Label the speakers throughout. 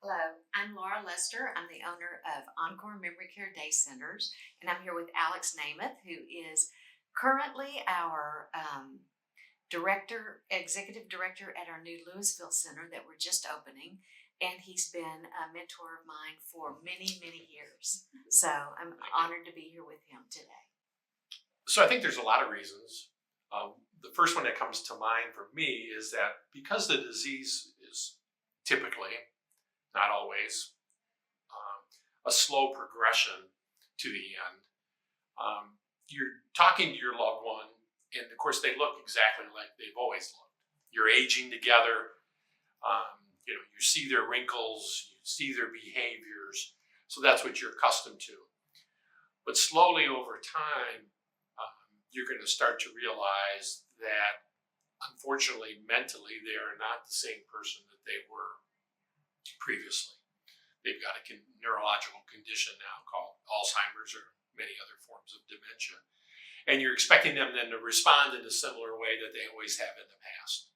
Speaker 1: Hello, I'm Laura Lester. I'm the owner of Encore Memory Care Day Centers, and I'm here with Alex Namath, who is currently our executive director at our new Louisville Center that we're just opening. And he's been a mentor of mine for many, many years. So I'm honored to be here with him today.
Speaker 2: So I think there's a lot of reasons. The first one that comes to mind for me is that because the disease is typically, not always, a slow progression to the end, you're talking to your loved one, and of course they look exactly like they've always looked. You're aging together. You see their wrinkles, you see their behaviors. So that's what you're accustomed to. But slowly over time, you're going to start to realize that, unfortunately, mentally, they are not the same person that they were previously. They've got a neurological condition now called Alzheimer's or many other forms of dementia. And you're expecting them then to respond in a similar way that they always have in the past.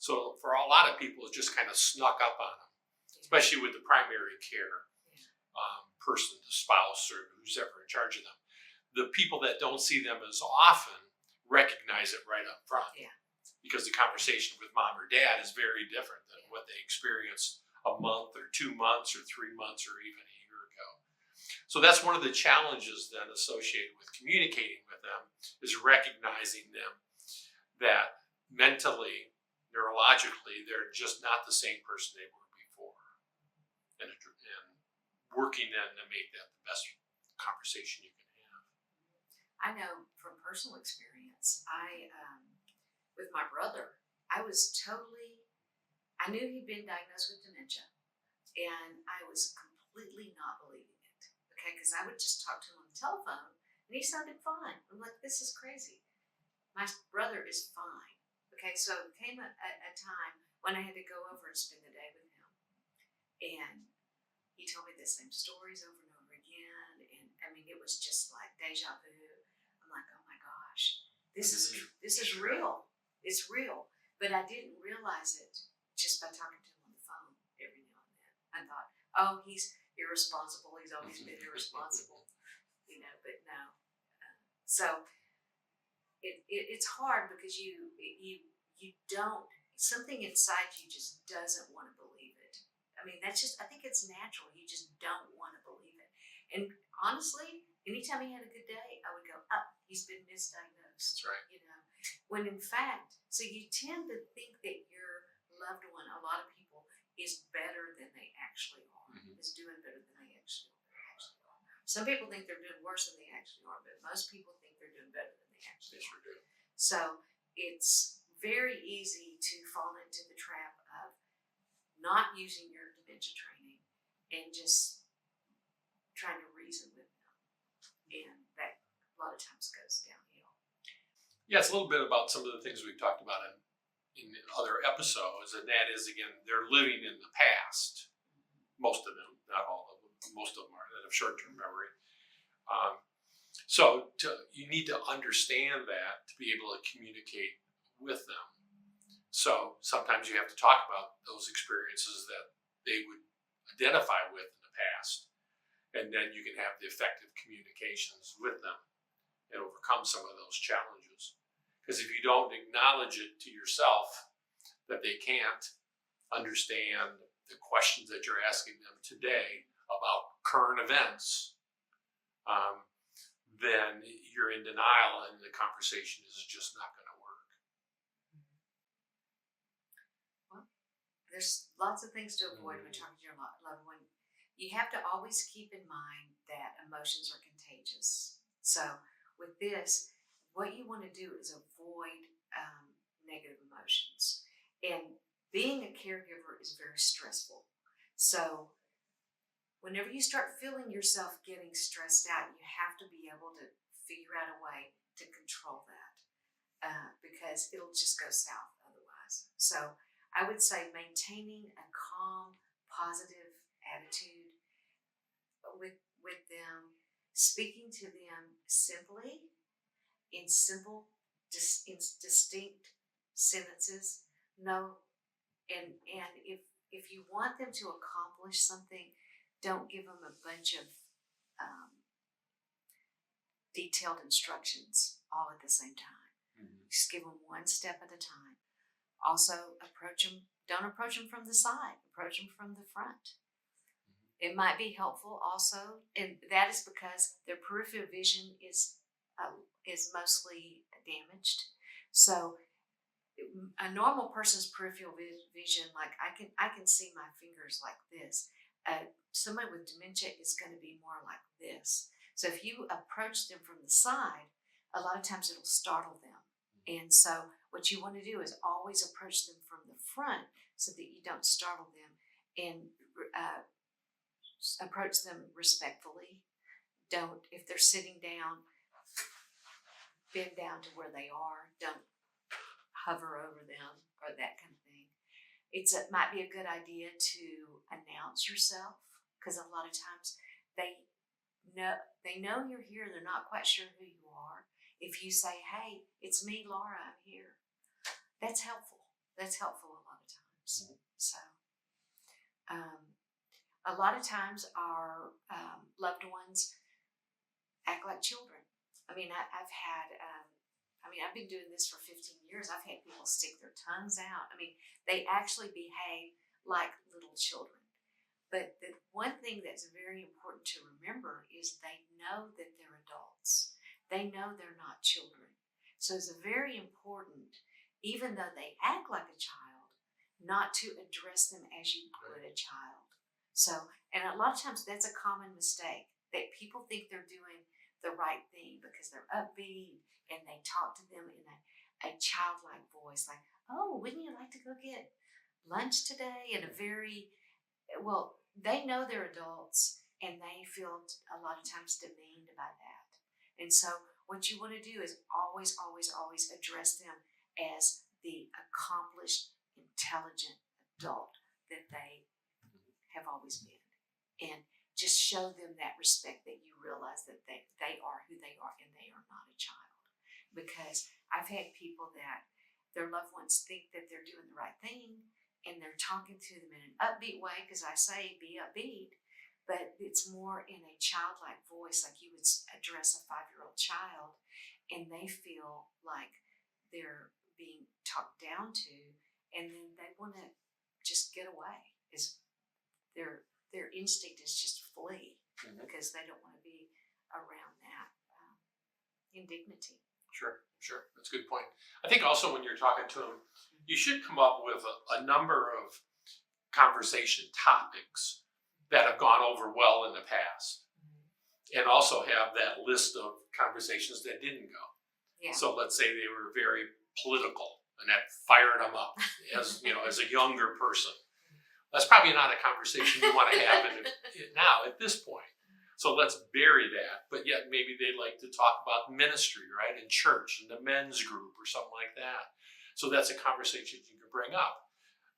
Speaker 2: So for a lot of people, it just kind of snuck up on them, especially with the primary care person, the spouse, or who's ever in charge of them. The people that don't see them as often recognize it right up front.
Speaker 1: Yeah.
Speaker 2: Because the conversation with mom or dad is very different than what they experienced a month or 2 months or 3 months or even a year ago. So that's one of the challenges then associated with communicating with them, is recognizing them that mentally, neurologically, they're just not the same person they were before. And working then to make that the best conversation you can have.
Speaker 1: I know from personal experience, with my brother, I knew he'd been diagnosed with dementia, and I was completely not believing it, okay, because I would just talk to him on the telephone, and he sounded fine. I'm like, this is crazy. My brother is fine, okay, so it came a time when I had to go over and spend the day with him, and he told me the same stories over and over again, and I mean, it was just like deja vu. I'm like, oh my gosh, this is real. It's real. But I didn't realize it just by talking to him on the phone every now and then. I thought, oh, he's irresponsible. He's always been irresponsible, but no. So it's hard because you don't, something inside you just doesn't want to believe it. I mean, I think it's natural. You just don't want to believe it. And honestly, anytime he had a good day, I would go, oh, he's been misdiagnosed.
Speaker 2: That's right.
Speaker 1: When in fact, so you tend to think that your loved one, a lot of people, is better than they actually are, is doing better than they actually are. Some people think they're doing worse than they actually are, but most people think they're doing better than they actually are.
Speaker 2: Do.
Speaker 1: So it's very easy to fall into the trap of not using your dementia training and just trying to reason with them. And that a lot of times goes downhill.
Speaker 2: Yeah, it's a little bit about some of the things we've talked about in other episodes, and that is, again, they're living in the past. Most of them, not all of them. Most of them are that have short-term memory. You need to understand that to be able to communicate with them. So sometimes you have to talk about those experiences that they would identify with in the past, and then you can have the effective communications with them and overcome some of those challenges. Because if you don't acknowledge it to yourself that they can't understand the questions that you're asking them today about current events, then you're in denial and the conversation is just not going to work.
Speaker 1: Well, there's lots of things to avoid when talking to your loved one. You have to always keep in mind that emotions are contagious. So with this, what you want to do is avoid negative emotions. And being a caregiver is very stressful. So whenever you start feeling yourself getting stressed out, you have to be able to figure out a way to control that because it'll just go south otherwise. So I would say maintaining a calm, positive attitude with them, speaking to them simply, in simple, in distinct sentences. No, and if if you want them to accomplish something, don't give them a bunch of detailed instructions all at the same time. Just give them one step at a time. Also, don't approach them from the side, approach them from the front. It might be helpful also, and that is because their peripheral vision is mostly damaged. So a normal person's peripheral vision, like I can see my fingers like this. Somebody with dementia is going to be more like this. So if you approach them from the side, a lot of times it'll startle them. And so what you want to do is always approach them from the front so that you don't startle them, and approach them respectfully. Don't, if they're sitting down, bend down to where they are. Don't hover over them or that kind of thing. It might be a good idea to announce yourself, because a lot of times they know you're here. They're not quite sure who you are. If you say, "Hey, it's me, Laura, I'm here," that's helpful. That's helpful a lot of times. So, a lot of times our loved ones act like children. I mean, I've been doing this for 15 years. I've had people stick their tongues out. I mean, they actually behave like little children. But the one thing that's very important to remember is they know that they're adults. They know they're not children. So it's very important, even though they act like a child, not to address them as you would a child. So, and a lot of times that's a common mistake, that people think they're doing the right thing because they're upbeat and they talk to them in a childlike voice, like, "Oh, wouldn't you like to go get lunch today?" In a very, well, they know they're adults and they feel a lot of times demeaned by that. And so what you want to do is always, always, always address them as the accomplished, intelligent adult that they have always been. And just show them that respect, that you realize that they are who they are and they are not a child. Because I've had people that their loved ones think that they're doing the right thing, and they're talking to them in an upbeat way, because I say be upbeat, but it's more in a childlike voice, like you would address a 5-year-old child, and they feel like they're being talked down to, and then they want to just get away. Their instinct is just flee, because they don't want to be around that indignity.
Speaker 2: Sure. That's a good point. I think also when you're talking to them, you should come up with a number of conversation topics that have gone over well in the past, and also have that list of conversations that didn't go.
Speaker 1: Yeah.
Speaker 2: So let's say they were very political, and that fired them up as as a younger person. That's probably not a conversation you want to have now at this point. So let's bury that. But yet maybe they like to talk about ministry, right, in church, in the men's group or something like that. So that's a conversation you can bring up.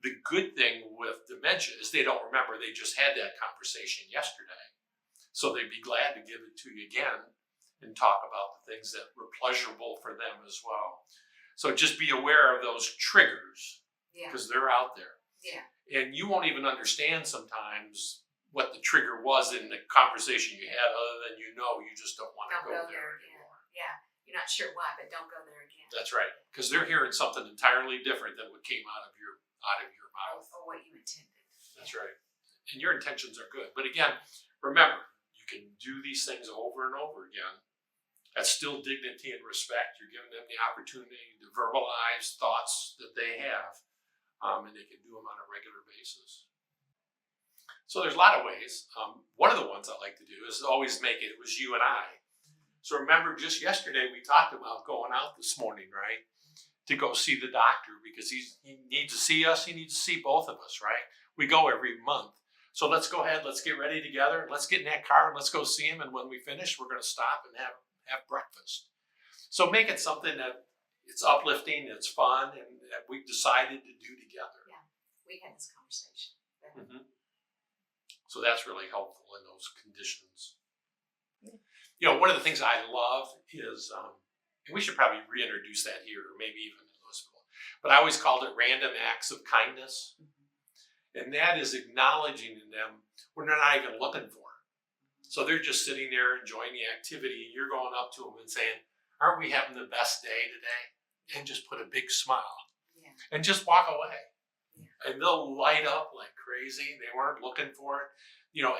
Speaker 2: The good thing with dementia is they don't remember. They just had that conversation yesterday. So they'd be glad to give it to you again and talk about the things that were pleasurable for them as well. So just be aware of those triggers, because they're out there.
Speaker 1: Yeah.
Speaker 2: And you won't even understand sometimes what the trigger was in the conversation you had, other than you just don't want to go there anymore.
Speaker 1: Yeah. You're not sure why, but don't go there again.
Speaker 2: That's right, because they're hearing something entirely different than what came out of your mouth.
Speaker 1: Or what you intended.
Speaker 2: That's right. And your intentions are good. But again, remember, you can do these things over and over again. That's still dignity and respect. You're giving them the opportunity to verbalize thoughts that they have, and they can do them on a regular basis. So there's a lot of ways. One of the ones I like to do is always make it was you and I. So remember, just yesterday we talked about going out this morning, right, to go see the doctor, because he needs to see us. He needs to see both of us, right? We go every month. So let's go ahead. Let's get ready together. Let's get in that car and let's go see him. And when we finish, we're going to stop and have breakfast. So make it something that it's uplifting, it's fun, and that we've decided to do together.
Speaker 1: Yeah, we had this conversation.
Speaker 2: So that's really helpful in those conditions. One of the things I love is, and we should probably reintroduce that here, or maybe even in those people, but I always called it random acts of kindness. And that is acknowledging in them when they're not even looking for it. So they're just sitting there enjoying the activity. You're going up to them and saying, aren't we having the best day today? And just put a big smile and just walk away. And they'll light up like crazy. They weren't looking for it.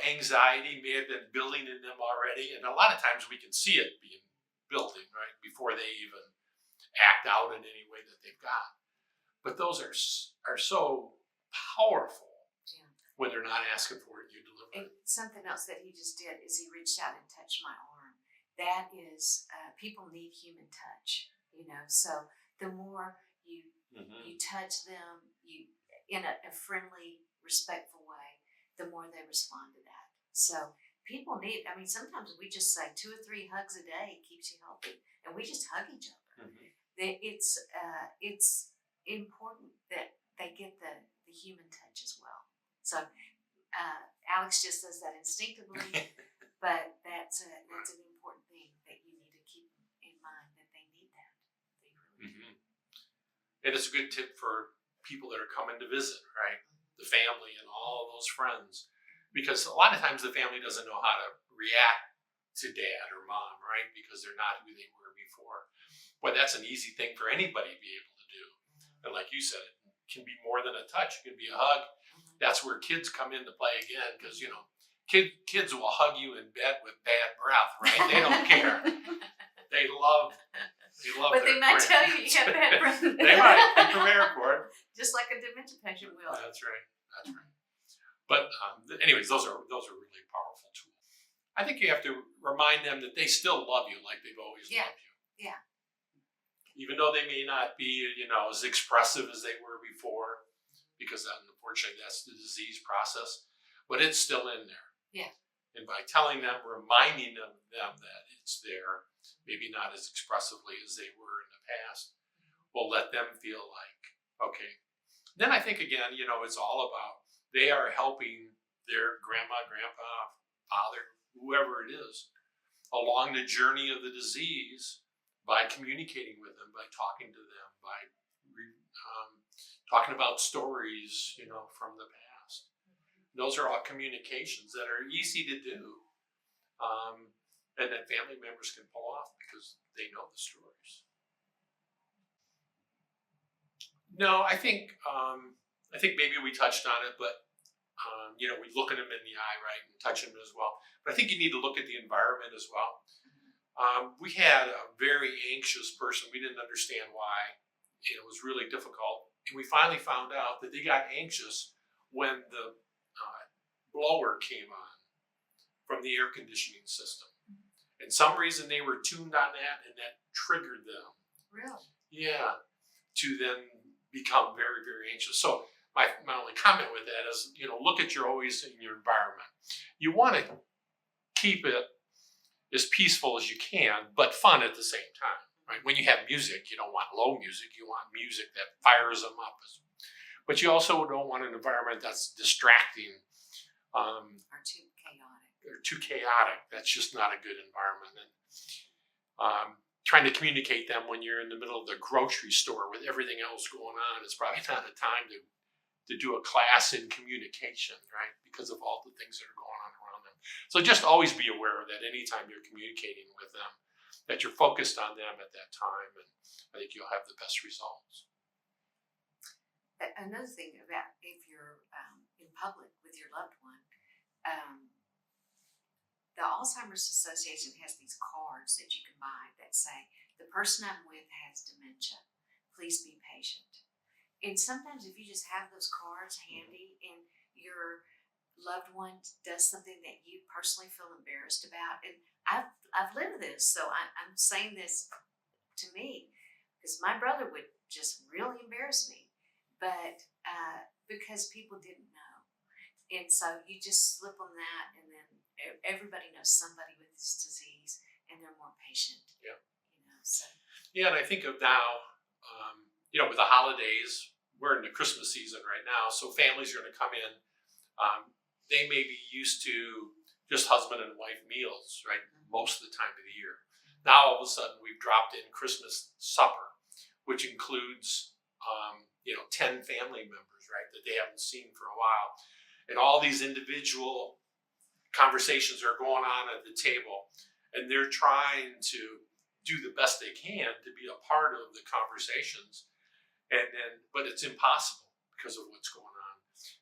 Speaker 2: Anxiety may have been building in them already. And a lot of times we can see it being building, right, before they even act out in any way that they've got. But those are so powerful when they're not asking for it, you deliver.
Speaker 1: And something else that he just did is he reached out and touched my arm. That is, people need human touch, So the more you touch them, in a friendly, respectful way, the more they respond to that. So people need. Sometimes we just say 2 or 3 hugs a day keeps you healthy, and we just hug each other. It's important that they get the human touch as well. So Alex just does that instinctively, but that's an important thing that you need to keep in mind, that they need that. They really do.
Speaker 2: And it's a good tip for people that are coming to visit, right? The family and all those friends, because a lot of times the family doesn't know how to react to dad or mom, right? Because they're not who they were before. But that's an easy thing for anybody to be able to do. And like you said, it can be more than a touch. It can be a hug. That's where kids come into play again, because kids will hug you in bed with bad breath, right? They don't care. They love.
Speaker 1: But they might tell you got bad breath.
Speaker 2: They might. Be prepared for it.
Speaker 1: Just like a dementia patient will.
Speaker 2: That's right. But anyways, those are really powerful tools. I think you have to remind them that they still love you like they've always loved you.
Speaker 1: Yeah.
Speaker 2: Even though they may not be, as expressive as they were before, because unfortunately that's the disease process, but it's still in there.
Speaker 1: Yeah.
Speaker 2: And by telling them, reminding them that it's there, maybe not as expressively as they were in the past, will let them feel like, okay. Then I think, again, it's all about they are helping their grandma, grandpa, father, whoever it is, along the journey of the disease by communicating with them, by talking to them, by talking about stories, from the past. Those are all communications that are easy to do, and that family members can pull off because they know the stories. No, I think maybe we touched on it, but we look at them in the eye, right, and touch them as well. But I think you need to look at the environment as well. We had a very anxious person. We didn't understand why. It was really difficult. And we finally found out that they got anxious when the blower came on from the air conditioning system. And some reason they were tuned on that, and that triggered them.
Speaker 1: Really?
Speaker 2: Yeah. To then become very, very anxious. So my only comment with that is, look at always in your environment. You want to keep it as peaceful as you can, but fun at the same time, right? When you have music, you don't want low music. You want music that fires them up. But you also don't want an environment that's distracting.
Speaker 1: Or too chaotic.
Speaker 2: Or too chaotic. That's just not a good environment. And trying to communicate them when you're in the middle of the grocery store with everything else going on is probably not a time to do a class in communication, right? Because of all the things that are going on around them. So just always be aware of that anytime you're communicating with them, that you're focused on them at that time, and I think you'll have the best results.
Speaker 1: Another thing about if you're in public with your loved one, the Alzheimer's Association has these cards that you can buy that say, the person I'm with has dementia. Please be patient. And sometimes if you just have those cards handy and your loved one does something that you personally feel embarrassed about, and I've lived this, so I'm saying this to me, because my brother would just really embarrass me, but because people didn't know. And so you just slip them that, and then everybody knows somebody with this disease, and they're more patient.
Speaker 2: Yeah.
Speaker 1: So.
Speaker 2: Yeah, and I think of now, with the holidays, we're in the Christmas season right now, so families are going to come in. They may be used to just husband and wife meals, right, most of the time of the year. Now, all of a sudden, we've dropped in Christmas supper, which includes 10 family members, right, that they haven't seen for a while. And all these individual conversations are going on at the table, and they're trying to do the best they can to be a part of the conversations. But it's impossible because of what's going on.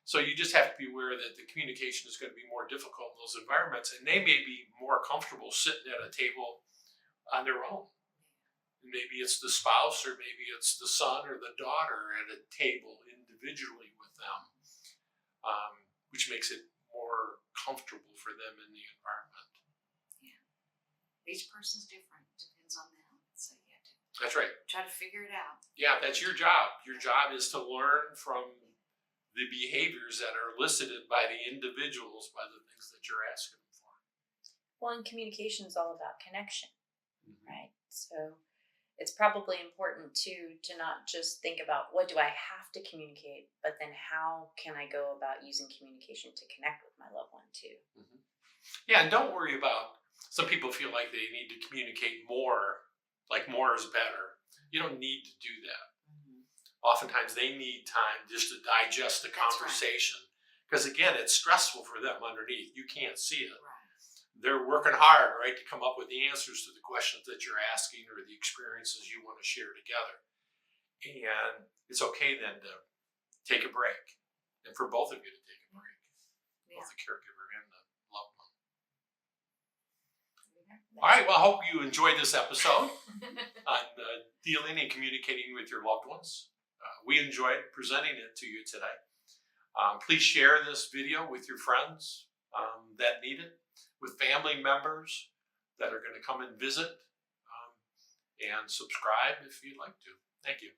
Speaker 2: So you just have to be aware that the communication is going to be more difficult in those environments, and they may be more comfortable sitting at a table on their own. Maybe it's the spouse, or maybe it's the son or the daughter at a table individually with them, which makes it more comfortable for them in the environment.
Speaker 1: Yeah. Each person's different. Depends on them. So you have to
Speaker 2: That's right.
Speaker 1: try to figure it out.
Speaker 2: Yeah, that's your job. Your job is to learn from the behaviors that are elicited by the individuals, by the things that you're asking them for.
Speaker 3: Well, and communication is all about connection,
Speaker 2: Mm-hmm.
Speaker 3: right? So it's probably important too to not just think about what do I have to communicate, but then how can I go about using communication to connect with my loved one too.
Speaker 2: Mm-hmm. Yeah, and don't worry about, some people feel like they need to communicate more, like more is better. You don't need to do that. Oftentimes they need time just to digest the
Speaker 1: That's right.
Speaker 2: conversation. Because again, it's stressful for them underneath. You can't see it.
Speaker 1: Right.
Speaker 2: They're working hard, right, to come up with the answers to the questions that you're asking or the experiences you want to share together. And it's okay then to take a break, and for both of you to take a break,
Speaker 1: Yeah.
Speaker 2: both the caregiver and the loved one.
Speaker 1: Yeah.
Speaker 2: All right, well, I hope you enjoyed this episode on dealing and communicating with your loved ones. We enjoyed presenting it to you today. Please share this video with your friends that need it, with family members that are going to come and visit, and subscribe if you'd like to. Thank you.